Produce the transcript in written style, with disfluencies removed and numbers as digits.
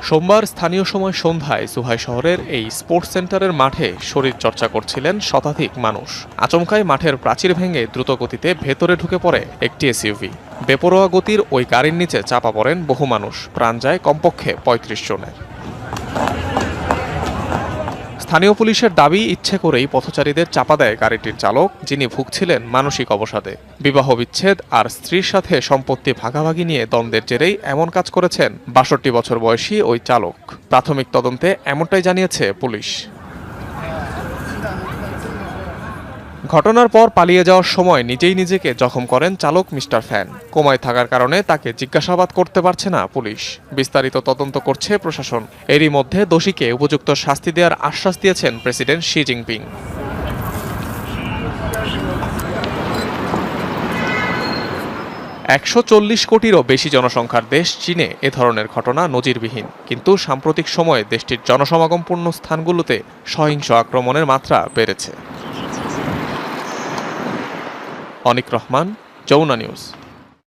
সোমবার স্থানীয় সময় সন্ধ্যায় সুহাই শহরের এই স্পোর্টস সেন্টারের মাঠে শরীরচর্চা করছিলেন শতাধিক মানুষ। আচমকাই মাঠের প্রাচীর ভেঙে দ্রুতগতিতে ভেতরে ঢুকে পড়ে একটি এসইউভি। বেপরোয়া গতির ওই গাড়ির নিচে চাপা পড়েন বহু মানুষ, প্রাণ যায় কমপক্ষে ৩৫ জনের। স্থানীয় পুলিশের দাবি, ইচ্ছে করেই পথচারীদের চাপা দেয় গাড়িটির চালক, যিনি ভুগছিলেন মানসিক অবসাদে। বিবাহ বিচ্ছেদ আর স্ত্রীর সাথে সম্পত্তি ভাগাভাগি নিয়ে দ্বন্দ্বের জেরেই এমন কাজ করেছেন ৬২ বছর বয়সী ওই চালক। প্রাথমিক তদন্তে এমনটাই জানিয়েছে পুলিশ। ঘটনার পর পালিয়ে যাওয়ার সময় নিজেই নিজেকে জখম করেন চালক মিস্টার ফ্যান। কোমায় থাকার কারণে তাকে জিজ্ঞাসাবাদ করতে পারছে না পুলিশ। বিস্তারিত তদন্ত করছে প্রশাসন। এরই মধ্যে দোষীকে উপযুক্ত শাস্তি দেওয়ার আশ্বাস দিয়েছেন প্রেসিডেন্ট শি জিনপিং। ১৪০ কোটিরও বেশি জনসংখ্যার দেশ চীনে এ ধরনের ঘটনা নজিরবিহীন। কিন্তু সাম্প্রতিক সময়ে দেশটির জনসমাগমপূর্ণ স্থানগুলোতে সহিংস আক্রমণের মাত্রা বেড়েছে। অনিক রহমান, যমুনা নিউজ।